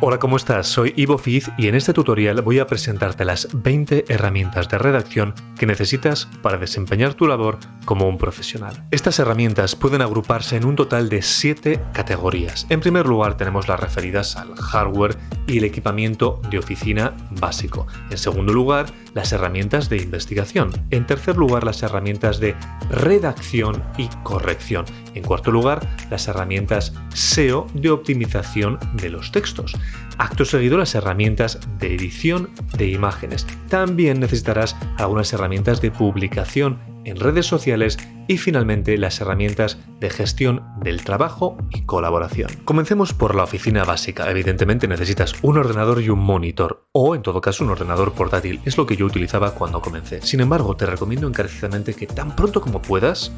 Hola, ¿cómo estás? Soy Ivo Fiz y en este tutorial voy a presentarte las 20 herramientas de redacción que necesitas para desempeñar tu labor como un profesional. Estas herramientas pueden agruparse en un total de 7 categorías. En primer lugar tenemos las referidas al hardware y el equipamiento de oficina básico. En segundo lugar, las herramientas de investigación. En tercer lugar, las herramientas de redacción y corrección. En cuarto lugar, las herramientas SEO de optimización de los textos. Acto seguido, las herramientas de edición de imágenes. También necesitarás algunas herramientas de publicación en redes sociales y finalmente las herramientas de gestión del trabajo y colaboración. Comencemos por la oficina básica. Evidentemente necesitas un ordenador y un monitor, o en todo caso un ordenador portátil. Es lo que yo utilizaba cuando comencé. Sin embargo, te recomiendo encarecidamente que tan pronto como puedas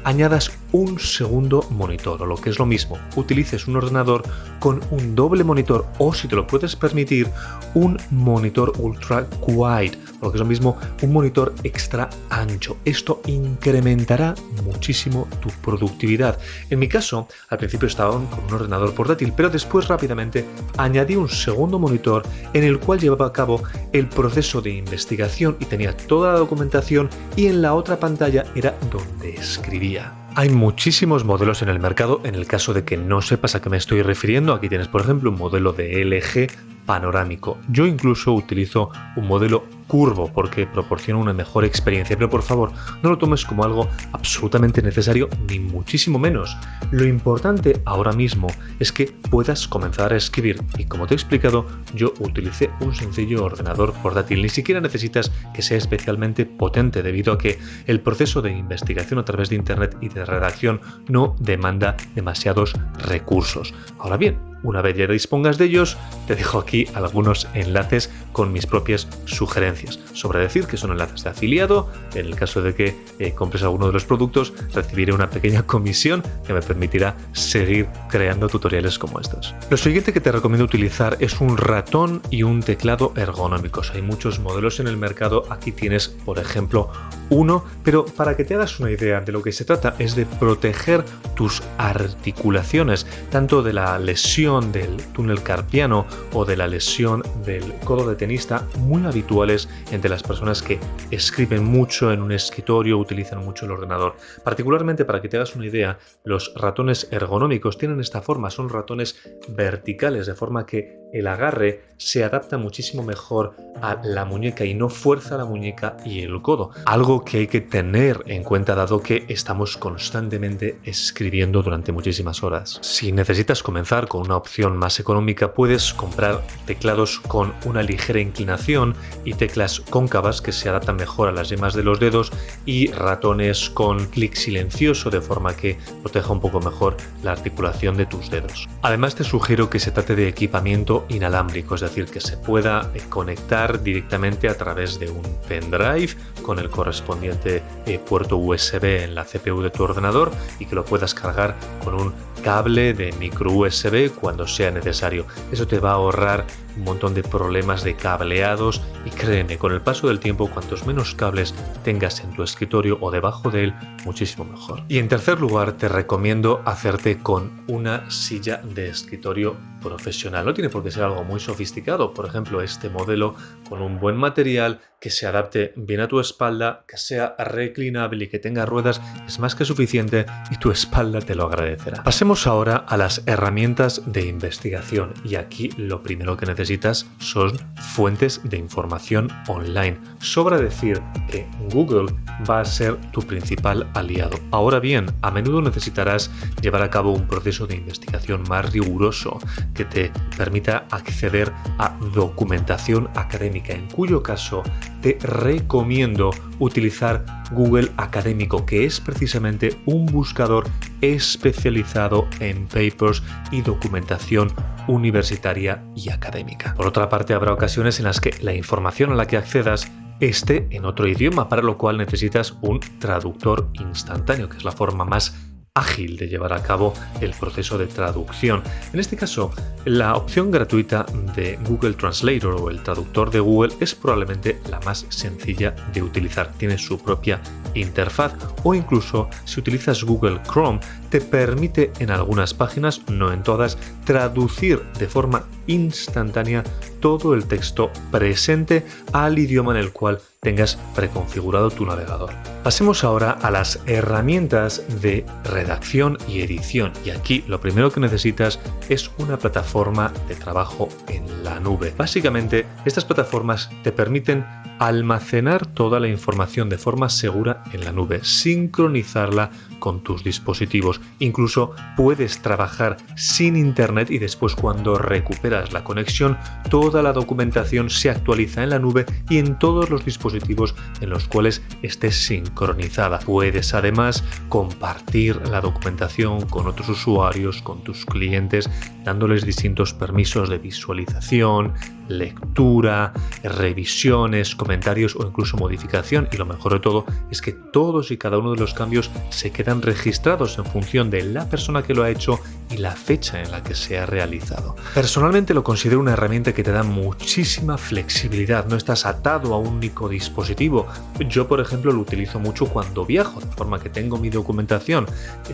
añadas un segundo monitor, o lo que es lo mismo, utilices un ordenador con un doble monitor o, si te lo puedes permitir, un monitor ultra wide, o lo que es lo mismo, un monitor extra ancho. Esto incrementará muchísimo tu productividad. En mi caso, al principio estaba con un ordenador portátil, pero después rápidamente añadí un segundo monitor en el cual llevaba a cabo el proceso de investigación y tenía toda la documentación, y en la otra pantalla era donde escribía. Hay muchísimos modelos en el mercado. En el caso de que no sepas a qué me estoy refiriendo, aquí tienes por ejemplo un modelo de LG panorámico. Yo incluso utilizo un modelo curvo porque proporciona una mejor experiencia, pero por favor no lo tomes como algo absolutamente necesario, ni muchísimo menos. Lo importante ahora mismo es que puedas comenzar a escribir, y como te he explicado, yo utilicé un sencillo ordenador portátil. Ni siquiera necesitas que sea especialmente potente, debido a que el proceso de investigación a través de internet y de redacción no demanda demasiados recursos. Ahora bien, una vez ya dispongas de ellos, te dejo aquí algunos enlaces con mis propias sugerencias. Sobre decir que son enlaces de afiliado. En el caso de que compres alguno de los productos, recibiré una pequeña comisión que me permitirá seguir creando tutoriales como estos. Lo siguiente que te recomiendo utilizar es un ratón y un teclado ergonómicos. Hay muchos modelos en el mercado. Aquí tienes, por ejemplo, uno, pero para que te hagas una idea de lo que se trata es de proteger tus articulaciones, tanto de la lesión del túnel carpiano o de la lesión del codo de tenista, muy habituales entre las personas que escriben mucho en un escritorio, utilizan mucho el ordenador. Particularmente, para que te hagas una idea, los ratones ergonómicos tienen esta forma, son ratones verticales, de forma que el agarre se adapta muchísimo mejor a la muñeca y no fuerza la muñeca y el codo. Algo que hay que tener en cuenta dado que estamos constantemente escribiendo durante muchísimas horas. Si necesitas comenzar con una opción más económica, puedes comprar teclados con una ligera inclinación y teclas cóncavas que se adaptan mejor a las yemas de los dedos, y ratones con clic silencioso, de forma que proteja un poco mejor la articulación de tus dedos. Además, te sugiero que se trate de equipamiento inalámbrico, es decir, que se pueda conectar directamente a través de un pendrive con el correspondiente puerto USB en la CPU de tu ordenador, y que lo puedas cargar con un cable de micro USB cuando sea necesario. Eso te va a ahorrar un montón de problemas de cableados, y créeme, con el paso del tiempo, cuantos menos cables tengas en tu escritorio o debajo de él, muchísimo mejor. Y en tercer lugar, te recomiendo hacerte con una silla de escritorio profesional. No tiene por qué ser algo muy sofisticado. Por ejemplo, este modelo con un buen material que se adapte bien a tu espalda, que sea reclinable y que tenga ruedas, es más que suficiente, y tu espalda te lo agradecerá. Pasemos ahora a las herramientas de investigación, y aquí lo primero que necesitas son fuentes de información online. Sobra decir que Google va a ser tu principal aliado. Ahora bien, a menudo necesitarás llevar a cabo un proceso de investigación más riguroso que te permita acceder a documentación académica, en cuyo caso te recomiendo utilizar Google Académico, que es precisamente un buscador especializado en papers y documentación universitaria y académica. Por otra parte, habrá ocasiones en las que la información a la que accedas esté en otro idioma, para lo cual necesitas un traductor instantáneo, que es la forma más ágil de llevar a cabo el proceso de traducción. En este caso, la opción gratuita de Google Translator o el traductor de Google es probablemente la más sencilla de utilizar. Tiene su propia interfaz o incluso si utilizas Google Chrome te permite en algunas páginas, no en todas, traducir de forma instantánea todo el texto presente al idioma en el cual tengas preconfigurado tu navegador. Pasemos ahora a las herramientas de redacción y edición, y aquí lo primero que necesitas es una plataforma de trabajo en la nube. Básicamente, estas plataformas te permiten almacenar toda la información de forma segura en la nube, sincronizarla con tus dispositivos. Incluso puedes trabajar sin internet y después, cuando recuperas la conexión, toda la documentación se actualiza en la nube y en todos los dispositivos en los cuales estés sincronizada. Puedes además compartir la documentación con otros usuarios, con tus clientes, dándoles distintos permisos de visualización, lectura, revisiones, comentarios o incluso modificación, y lo mejor de todo es que todos y cada uno de los cambios se quedan registrados en función de la persona que lo ha hecho y la fecha en la que se ha realizado. Personalmente lo considero una herramienta que te da muchísima flexibilidad, no estás atado a un único dispositivo. Yo, por ejemplo, lo utilizo mucho cuando viajo, de forma que tengo mi documentación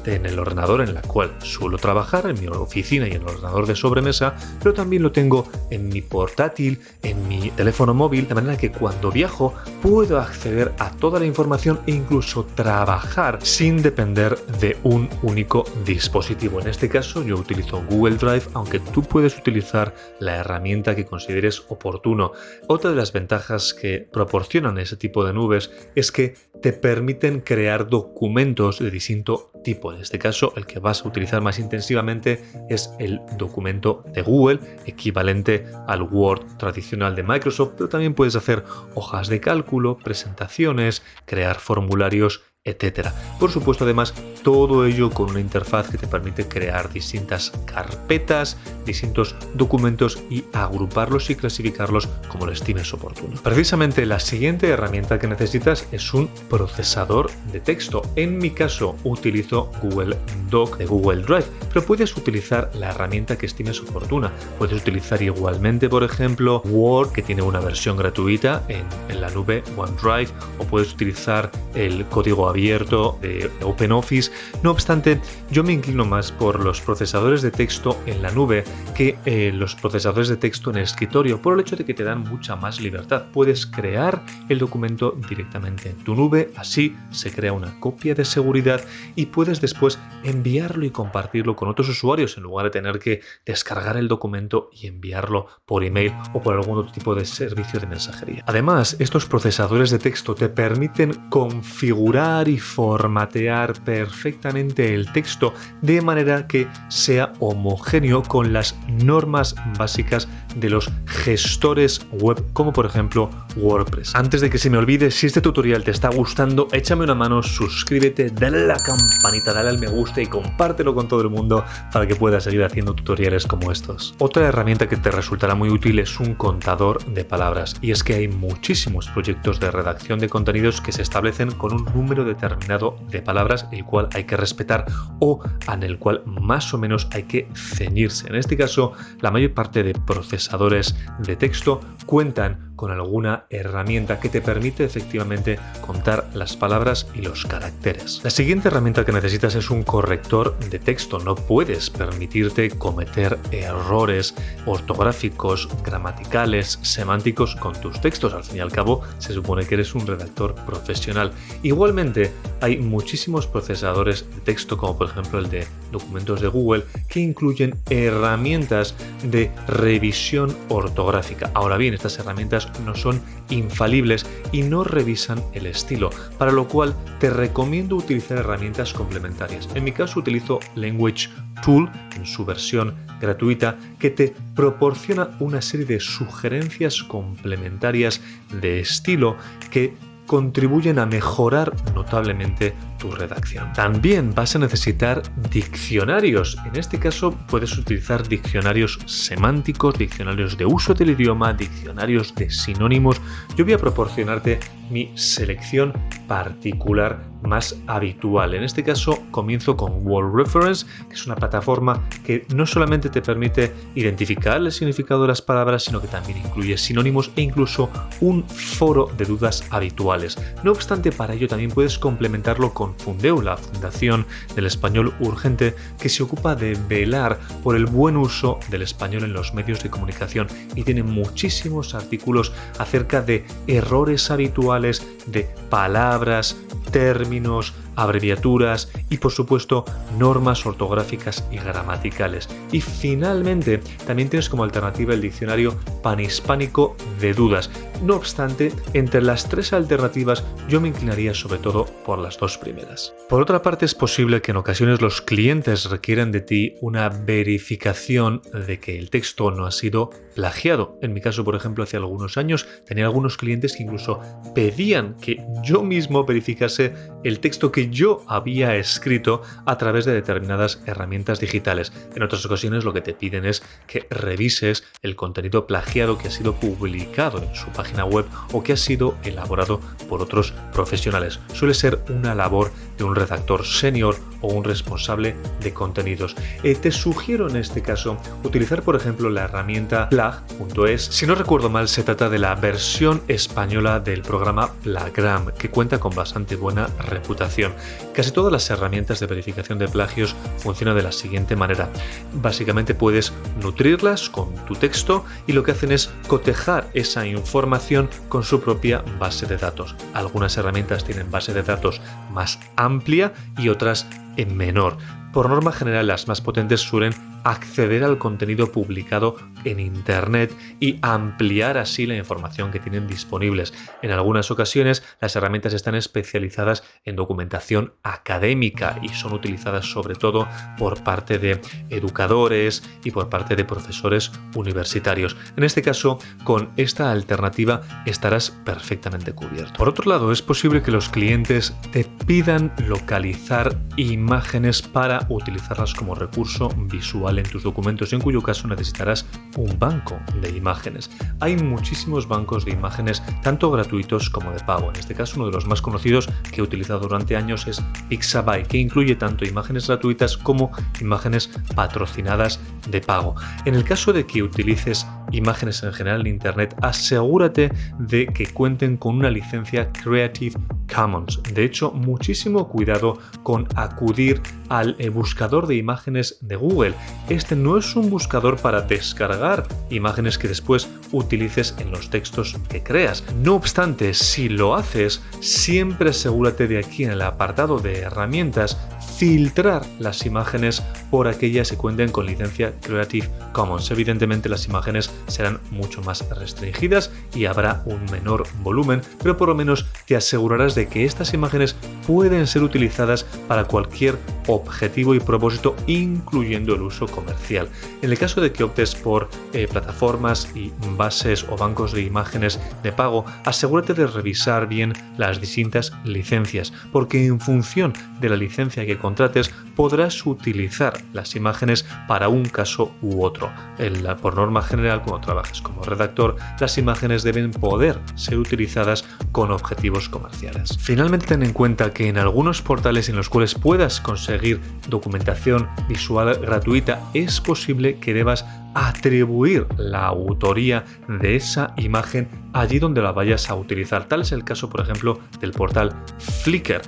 en el ordenador en la cual suelo trabajar, en mi oficina y en el ordenador de sobremesa, pero también lo tengo en mi portátil, en mi teléfono móvil, de manera que cuando viajo puedo acceder a toda la información e incluso trabajar sin depender de un único dispositivo. En este caso yo utilizo Google Drive, aunque tú puedes utilizar la herramienta que consideres oportuno. Otra de las ventajas que proporcionan ese tipo de nubes es que te permiten crear documentos de distinto tipo. En este caso, el que vas a utilizar más intensivamente es el documento de Google, equivalente al Word tradicional de Microsoft, pero también puedes hacer hojas de cálculo, presentaciones, crear formularios, etcétera. Por supuesto, además, todo ello con una interfaz que te permite crear distintas carpetas, distintos documentos y agruparlos y clasificarlos como lo estimes oportuno. Precisamente la siguiente herramienta que necesitas es un procesador de texto. En mi caso utilizo Google Doc de Google Drive, pero puedes utilizar la herramienta que estimes oportuna. Puedes utilizar igualmente, por ejemplo, Word, que tiene una versión gratuita en la nube OneDrive, o puedes utilizar el código abierto de OpenOffice. No obstante, yo me inclino más por los procesadores de texto en la nube que los procesadores de texto en el escritorio, por el hecho de que te dan mucha más libertad. Puedes crear el documento directamente en tu nube, así se crea una copia de seguridad y puedes después enviarlo y compartirlo con otros usuarios en lugar de tener que descargar el documento y enviarlo por email o por algún otro tipo de servicio de mensajería. Además, estos procesadores de texto te permiten configurar y formatear perfectamente el texto de manera que sea homogéneo con las normas básicas de los gestores web, como por ejemplo WordPress. Antes de que se me olvide, si este tutorial te está gustando, échame una mano, suscríbete, dale a la campanita, dale al me gusta y compártelo con todo el mundo para que puedas seguir haciendo tutoriales como estos. Otra herramienta que te resultará muy útil es un contador de palabras, y es que hay muchísimos proyectos de redacción de contenidos que se establecen con un número determinado de palabras, el cual hay que respetar o en el cual más o menos hay que ceñirse. En este caso, la mayor parte de procesadores de texto cuentan con alguna herramienta que te permite efectivamente contar las palabras y los caracteres. La siguiente herramienta que necesitas es un corrector de texto. No puedes permitirte cometer errores ortográficos, gramaticales, semánticos con tus textos. Al fin y al cabo, se supone que eres un redactor profesional. Igualmente, hay muchísimos procesadores de texto, como por ejemplo el de documentos de Google, que incluyen herramientas de revisión ortográfica. Ahora bien, estas herramientas no son infalibles y no revisan el estilo, para lo cual te recomiendo utilizar herramientas complementarias. En mi caso utilizo Language Tool en su versión gratuita, que te proporciona una serie de sugerencias complementarias de estilo que contribuyen a mejorar notablemente tu redacción. También vas a necesitar diccionarios. En este caso puedes utilizar diccionarios semánticos, diccionarios de uso del idioma, diccionarios de sinónimos. Yo voy a proporcionarte mi selección particular más habitual. En este caso comienzo con Word Reference, que es una plataforma que no solamente te permite identificar el significado de las palabras, sino que también incluye sinónimos e incluso un foro de dudas habituales. No obstante, para ello también puedes complementarlo con Fundeu, la Fundación del Español Urgente, que se ocupa de velar por el buen uso del español en los medios de comunicación y tiene muchísimos artículos acerca de errores habituales de palabras, términos, abreviaturas y por supuesto normas ortográficas y gramaticales. Y finalmente también tienes como alternativa el diccionario panhispánico de dudas. No obstante, entre las tres alternativas yo me inclinaría sobre todo por las dos primeras. Por otra parte, es posible que en ocasiones los clientes requieran de ti una verificación de que el texto no ha sido plagiado. En mi caso, por ejemplo, hace algunos años tenía algunos clientes que incluso pedían que yo mismo verificase el texto que yo había escrito a través de determinadas herramientas digitales. En otras ocasiones lo que te piden es que revises el contenido plagiado que ha sido publicado en su página web o que ha sido elaborado por otros profesionales. Suele ser una labor de un redactor senior o un responsable de contenidos. Te sugiero en este caso utilizar, por ejemplo, la herramienta plag.es. Si no recuerdo mal, se trata de la versión española del programa Plagram, que cuenta con bastante buena reputación. Casi todas las herramientas de verificación de plagios funcionan de la siguiente manera. Básicamente puedes nutrirlas con tu texto y lo que hacen es cotejar esa información con su propia base de datos. Algunas herramientas tienen base de datos más amplia y otras en menor. Por norma general, las más potentes suelen acceder al contenido publicado en Internet y ampliar así la información que tienen disponibles. En algunas ocasiones, las herramientas están especializadas en documentación académica y son utilizadas sobre todo por parte de educadores y por parte de profesores universitarios. En este caso, con esta alternativa estarás perfectamente cubierto. Por otro lado, es posible que los clientes te pidan localizar imágenes para utilizarlas como recurso visual en tus documentos, en cuyo caso necesitarás un banco de imágenes. Hay muchísimos bancos de imágenes, tanto gratuitos como de pago. En este caso, uno de los más conocidos que he utilizado durante años es Pixabay, que incluye tanto imágenes gratuitas como imágenes patrocinadas de pago. En el caso de que utilices imágenes en general en Internet, asegúrate de que cuenten con una licencia Creative Commons. De hecho, muchísimo cuidado con acudir al buscador de imágenes de Google. Este no es un buscador para descargar imágenes que después utilices en los textos que creas. No obstante, si lo haces, siempre asegúrate de aquí en el apartado de herramientas filtrar las imágenes por aquellas que cuenten con licencia Creative Commons. Evidentemente las imágenes serán mucho más restringidas y habrá un menor volumen, pero por lo menos te asegurarás de que estas imágenes pueden ser utilizadas para cualquier objetivo y propósito, incluyendo el uso comercial. En el caso de que optes por plataformas y bases o bancos de imágenes de pago, asegúrate de revisar bien las distintas licencias, porque en función de la licencia que contrates podrás utilizar las imágenes para un caso u otro. Por norma general, cuando trabajes como redactor, las imágenes deben poder ser utilizadas con objetivos comerciales. Finalmente, ten en cuenta que en algunos portales en los cuales puedas conseguir documentación visual gratuita, es posible que debas atribuir la autoría de esa imagen allí donde la vayas a utilizar. Tal es el caso, por ejemplo, del portal Flickr.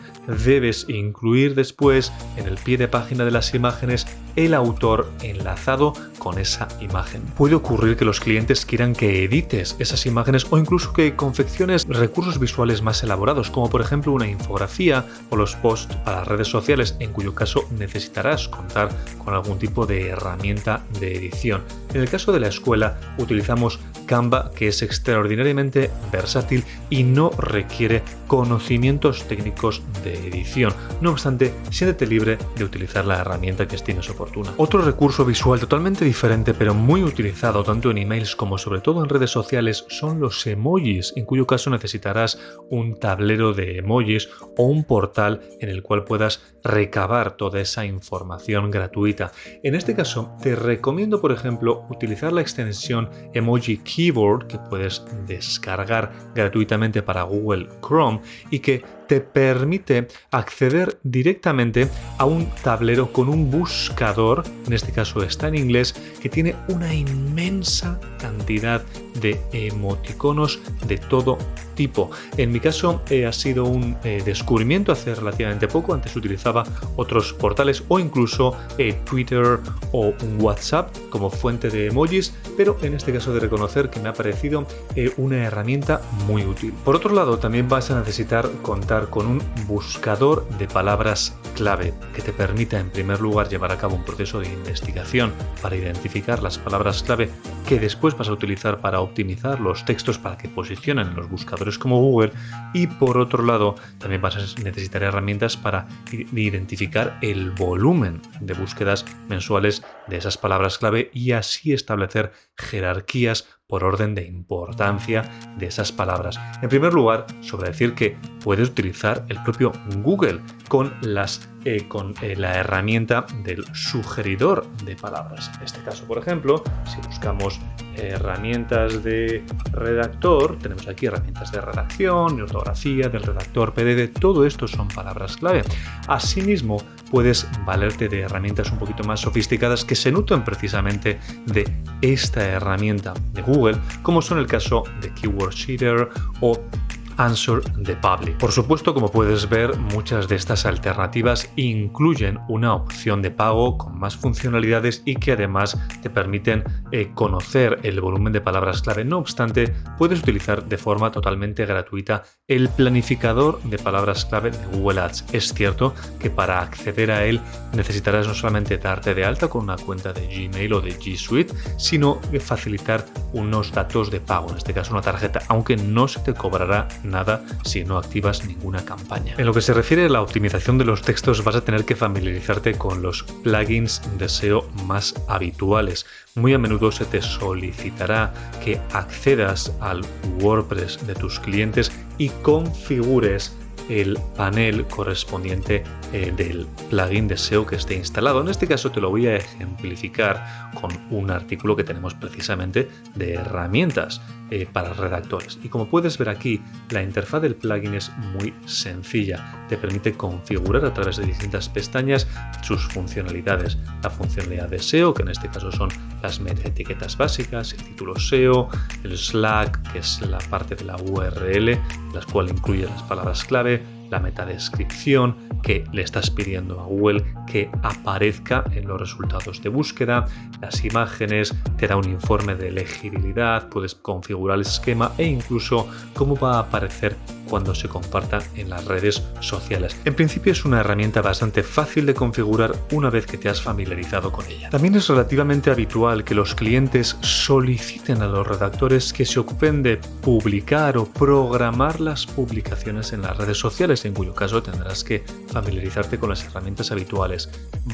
Debes incluir después en el pie de página de las imágenes el autor enlazado con esa imagen. Puede ocurrir que los clientes quieran que edites esas imágenes o incluso que confecciones recursos visuales más elaborados, como por ejemplo una infografía o los posts para las redes sociales, en cuyo caso necesitarás contar con algún tipo de herramienta de edición. En el caso de la escuela, utilizamos Canva, que es extraordinariamente versátil y no requiere conocimientos técnicos de edición. No obstante, siéntete libre de utilizar la herramienta que estimes oportuna. Otro recurso visual totalmente diferente, pero muy utilizado tanto en emails como sobre todo en redes sociales, son los emojis, en cuyo caso necesitarás un tablero de emojis o un portal en el cual puedas recabar toda esa información gratuita. En este caso, te recomiendo, por ejemplo, utilizar la extensión Emoji Keyboard, que puedes descargar gratuitamente para Google Chrome y que te permite acceder directamente a un tablero con un buscador, en este caso está en inglés, que tiene una inmensa cantidad de emoticonos de todo tipo. En mi caso ha sido un descubrimiento hace relativamente poco. Antes utilizaba otros portales o incluso Twitter o un WhatsApp como fuente de emojis, pero en este caso de reconocer que me ha parecido una herramienta muy útil. Por otro lado, también vas a necesitar contar con un buscador de palabras clave que te permita en primer lugar llevar a cabo un proceso de investigación para identificar las palabras clave que después vas a utilizar para optimizar los textos para que posicionen en los buscadores como Google, y por otro lado también vas a necesitar herramientas para identificar el volumen de búsquedas mensuales de esas palabras clave y así establecer jerarquías por orden de importancia de esas palabras. En primer lugar, sobre decir que puedes utilizar el propio Google con la herramienta del sugeridor de palabras. En este caso, por ejemplo, si buscamos herramientas de redactor, tenemos aquí herramientas de redacción, de ortografía, del redactor PDF, todo esto son palabras clave. Asimismo, puedes valerte de herramientas un poquito más sofisticadas que se nutren precisamente de esta herramienta de Google, como son el caso de Keyword Sheeter o Answer the Public. Por supuesto, como puedes ver, muchas de estas alternativas incluyen una opción de pago con más funcionalidades y que además te permiten conocer el volumen de palabras clave. No obstante, puedes utilizar de forma totalmente gratuita el planificador de palabras clave de Google Ads. Es cierto que para acceder a él necesitarás no solamente darte de alta con una cuenta de Gmail o de G Suite, sino facilitar unos datos de pago, en este caso una tarjeta, aunque no se te cobrará nada si no activas ninguna campaña. En lo que se refiere a la optimización de los textos, vas a tener que familiarizarte con los plugins de SEO más habituales. Muy a menudo se te solicitará que accedas al WordPress de tus clientes y configures el panel correspondiente del plugin de SEO que esté instalado. En este caso te lo voy a ejemplificar con un artículo que tenemos precisamente de herramientas para redactores. Y como puedes ver aquí, la interfaz del plugin es muy sencilla. Te permite configurar a través de distintas pestañas sus funcionalidades. La funcionalidad de SEO, que en este caso son las metaetiquetas básicas, el título SEO, el Slack, que es la parte de la URL, la cual incluye las palabras clave, la metadescripción que le estás pidiendo a Google que aparezca en los resultados de búsqueda, las imágenes, te da un informe de legibilidad, puedes configurar el esquema e incluso cómo va a aparecer cuando se comparta en las redes sociales. En principio es una herramienta bastante fácil de configurar una vez que te has familiarizado con ella. También es relativamente habitual que los clientes soliciten a los redactores que se ocupen de publicar o programar las publicaciones en las redes sociales, en cuyo caso tendrás que familiarizarte con las herramientas habituales.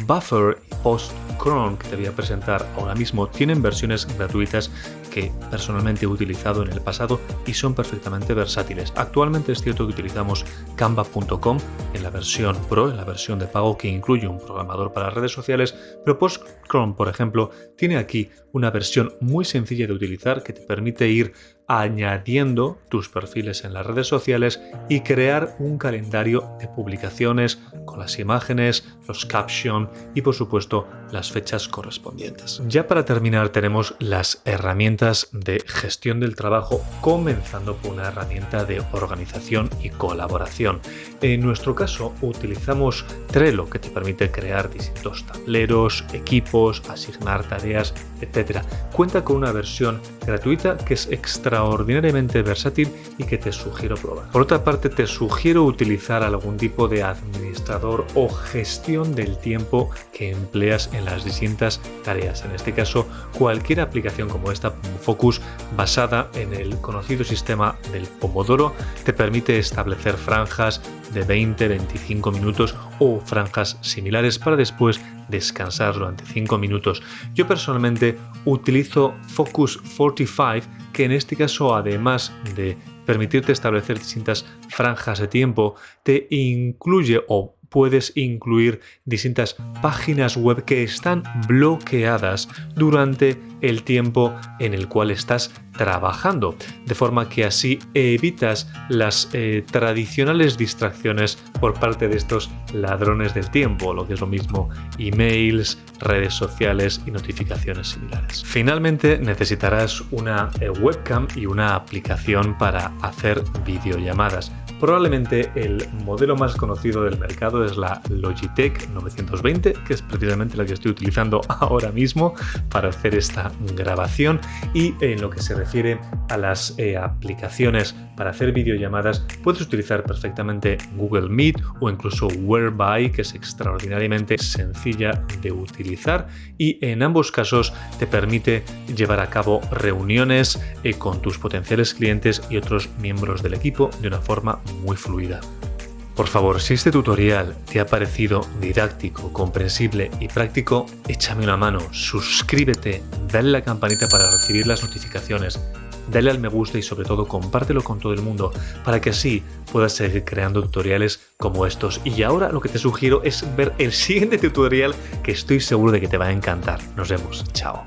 Buffer y PostCron, que te voy a presentar ahora mismo, tienen versiones gratuitas que personalmente he utilizado en el pasado y son perfectamente versátiles. Actualmente es cierto que utilizamos canva.com en la versión Pro, en la versión de pago que incluye un programador para redes sociales, pero PostCron, por ejemplo, tiene aquí una versión muy sencilla de utilizar que te permite ir añadiendo tus perfiles en las redes sociales y crear un calendario de publicaciones con las imágenes, los captions y por supuesto las fechas correspondientes. Ya para terminar tenemos las herramientas de gestión del trabajo, comenzando por una herramienta de organización y colaboración. En nuestro caso utilizamos Trello, que te permite crear distintos tableros, equipos, asignar tareas, etc. Cuenta con una versión gratuita que es extraordinariamente versátil y que te sugiero probar. Por otra parte, te sugiero utilizar algún tipo de administrador o gestión del tiempo que empleas en las distintas tareas. En este caso, cualquier aplicación como esta, Focus, basada en el conocido sistema del Pomodoro, te permite establecer franjas de 20-25 minutos o franjas similares para después descansar durante 5 minutos. Yo personalmente utilizo Focus 45, que en este caso, además de permitirte establecer distintas franjas de tiempo, te incluye o puedes incluir distintas páginas web que están bloqueadas durante el tiempo en el cual estás trabajando, de forma que así evitas las tradicionales distracciones por parte de estos ladrones del tiempo, lo que es lo mismo emails, redes sociales y notificaciones similares. Finalmente necesitarás una webcam y una aplicación para hacer videollamadas. Probablemente el modelo más conocido del mercado es la Logitech 920, que es precisamente la que estoy utilizando ahora mismo para hacer esta grabación. Y en lo que se refiere a las aplicaciones para hacer videollamadas, puedes utilizar perfectamente Google Meet o incluso Whereby, que es extraordinariamente sencilla de utilizar y en ambos casos te permite llevar a cabo reuniones con tus potenciales clientes y otros miembros del equipo de una forma muy fluida. Por favor, si este tutorial te ha parecido didáctico, comprensible y práctico, échame una mano, suscríbete, dale a la campanita para recibir las notificaciones, dale al me gusta y sobre todo compártelo con todo el mundo para que así puedas seguir creando tutoriales como estos. Y ahora lo que te sugiero es ver el siguiente tutorial que estoy seguro de que te va a encantar. Nos vemos, chao.